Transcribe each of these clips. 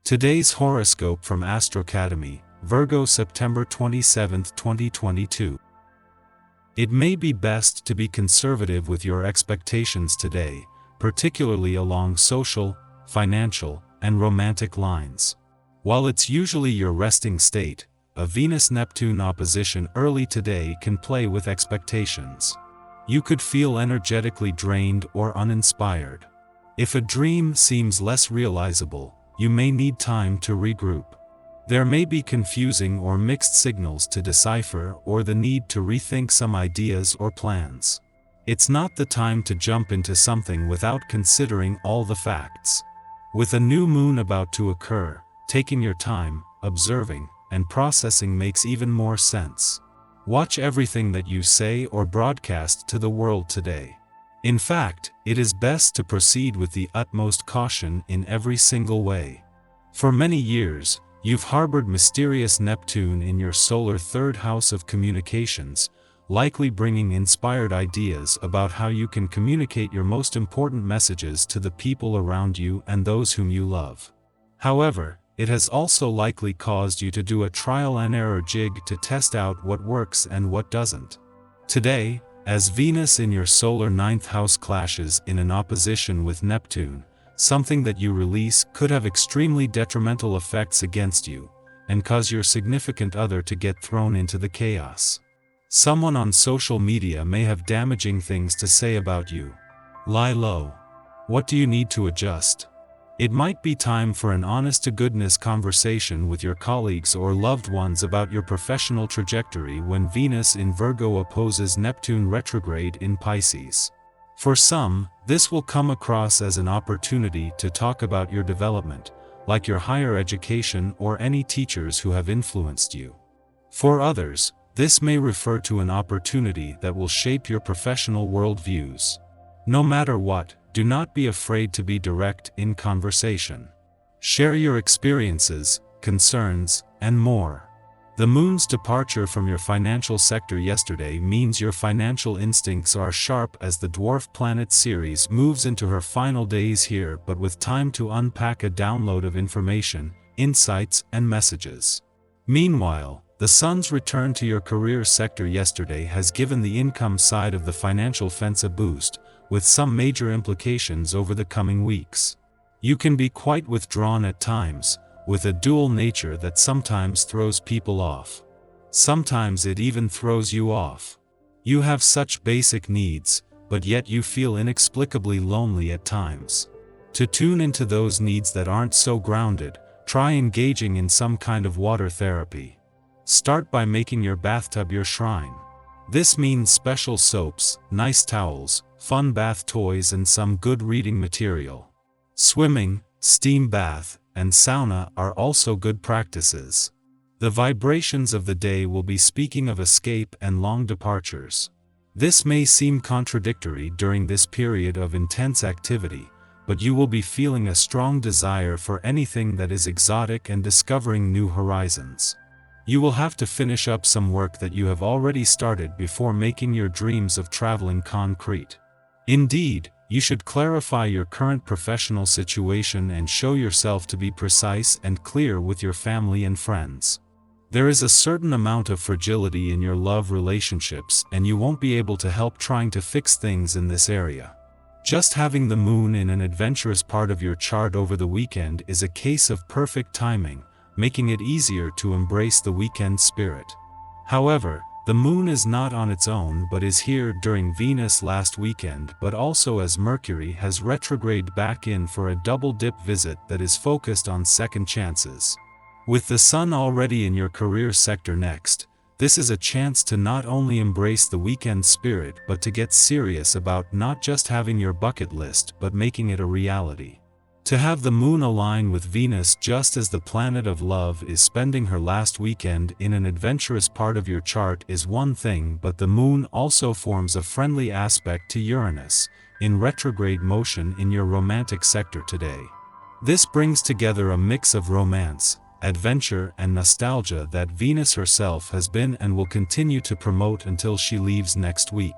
Today's horoscope from Astrocademy, Virgo September 27, 2022. It may be best to be conservative with your expectations today, particularly along social, financial, and romantic lines. While it's usually your resting state, a Venus-Neptune opposition early today can play with expectations. You could feel energetically drained or uninspired. If a dream seems less realizable, you may need time to regroup. There may be confusing or mixed signals to decipher or the need to rethink some ideas or plans. It's not the time to jump into something without considering all the facts. With a new moon about to occur, taking your time, observing, and processing makes even more sense. Watch everything that you say or broadcast to the world today. In fact, it is best to proceed with the utmost caution in every single way. For many years, you've harbored mysterious Neptune in your solar third house of communications, likely bringing inspired ideas about how you can communicate your most important messages to the people around you and those whom you love. However, it has also likely caused you to do a trial and error jig to test out what works and what doesn't. Today, as Venus in your solar ninth house clashes in an opposition with Neptune, something that you release could have extremely detrimental effects against you, and cause your significant other to get thrown into the chaos. Someone on social media may have damaging things to say about you. Lie low. What do you need to adjust? It might be time for an honest-to-goodness conversation with your colleagues or loved ones about your professional trajectory when Venus in Virgo opposes Neptune retrograde in Pisces. For some, this will come across as an opportunity to talk about your development, like your higher education or any teachers who have influenced you. For others, this may refer to an opportunity that will shape your professional worldviews. No matter what, do not be afraid to be direct in conversation. Share your experiences, concerns, and more. The moon's departure from your financial sector yesterday means your financial instincts are sharp as the dwarf planet Ceres moves into her final days here, but with time to unpack a download of information, insights, and messages. Meanwhile, the sun's return to your career sector yesterday has given the income side of the financial fence a boost, with some major implications over the coming weeks. You can be quite withdrawn at times, with a dual nature that sometimes throws people off. Sometimes it even throws you off. You have such basic needs, but yet you feel inexplicably lonely at times. To tune into those needs that aren't so grounded, try engaging in some kind of water therapy. Start by making your bathtub your shrine. This means special soaps, nice towels, fun bath toys, and some good reading material. Swimming, steam bath, and sauna are also good practices. The vibrations of the day will be speaking of escape and long departures. This may seem contradictory during this period of intense activity, but you will be feeling a strong desire for anything that is exotic and discovering new horizons. You will have to finish up some work that you have already started before making your dreams of traveling concrete. Indeed, you should clarify your current professional situation and show yourself to be precise and clear with your family and friends. There is a certain amount of fragility in your love relationships, and you won't be able to help trying to fix things in this area. Just having the moon in an adventurous part of your chart over the weekend is a case of perfect timing, making it easier to embrace the weekend spirit. However, the moon is not on its own but is here during Venus last weekend, but also as Mercury has retrograded back in for a double-dip visit that is focused on second chances. With the sun already in your career sector next, this is a chance to not only embrace the weekend spirit but to get serious about not just having your bucket list but making it a reality. To have the moon align with Venus just as the planet of love is spending her last weekend in an adventurous part of your chart is one thing, but the moon also forms a friendly aspect to Uranus, in retrograde motion in your romantic sector today. This brings together a mix of romance, adventure, and nostalgia that Venus herself has been and will continue to promote until she leaves next week.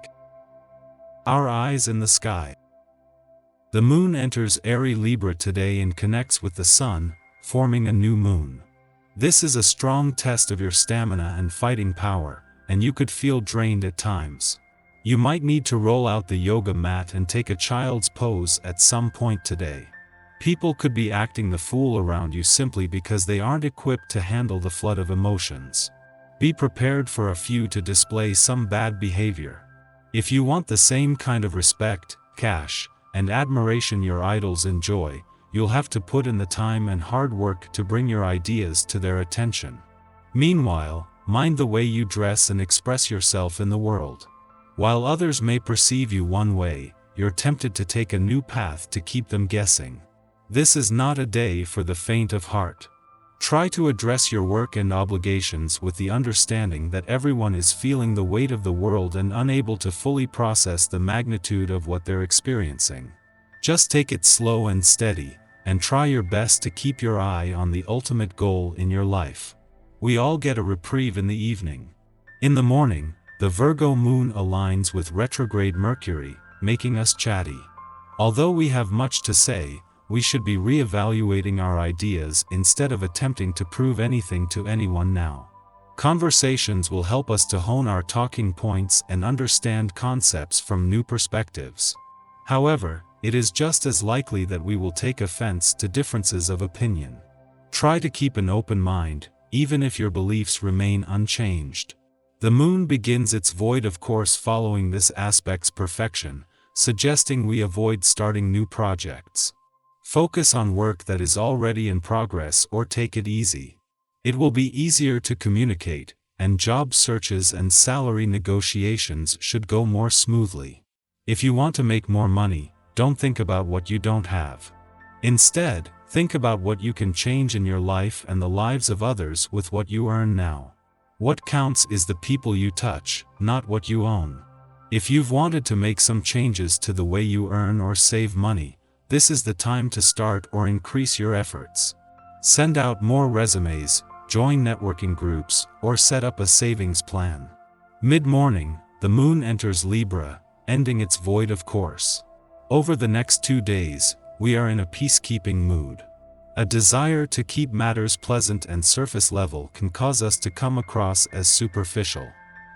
Our eyes in the sky. The moon enters Aries Libra today and connects with the sun, forming a new moon. This is a strong test of your stamina and fighting power, and you could feel drained at times. You might need to roll out the yoga mat and take a child's pose at some point today. People could be acting the fool around you simply because they aren't equipped to handle the flood of emotions. Be prepared for a few to display some bad behavior. If you want the same kind of respect, cash, and admiration your idols enjoy, you'll have to put in the time and hard work to bring your ideas to their attention. Meanwhile, mind the way you dress and express yourself in the world. While others may perceive you one way, you're tempted to take a new path to keep them guessing. This is not a day for the faint of heart. Try to address your work and obligations with the understanding that everyone is feeling the weight of the world and unable to fully process the magnitude of what they're experiencing. Just take it slow and steady, and try your best to keep your eye on the ultimate goal in your life. We all get a reprieve in the evening. In the morning, the Virgo moon aligns with retrograde Mercury, making us chatty. Although we have much to say, we should be re-evaluating our ideas instead of attempting to prove anything to anyone now. Conversations will help us to hone our talking points and understand concepts from new perspectives. However, it is just as likely that we will take offense to differences of opinion. Try to keep an open mind, even if your beliefs remain unchanged. The moon begins its void of course following this aspect's perfection, suggesting we avoid starting new projects. Focus on work that is already in progress or take it easy. It will be easier to communicate, and job searches and salary negotiations should go more smoothly. If you want to make more money, don't think about what you don't have. Instead, think about what you can change in your life and the lives of others with what you earn now. What counts is the people you touch, not what you own. If you've wanted to make some changes to the way you earn or save money, this is the time to start or increase your efforts. Send out more resumes, join networking groups, or set up a savings plan. Mid-morning, the moon enters Libra, ending its void of course. Over the next 2 days, we are in a peacekeeping mood. A desire to keep matters pleasant and surface level can cause us to come across as superficial.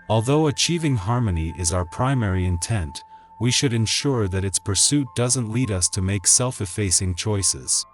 Although achieving harmony is our primary intent, we should ensure that its pursuit doesn't lead us to make self-effacing choices.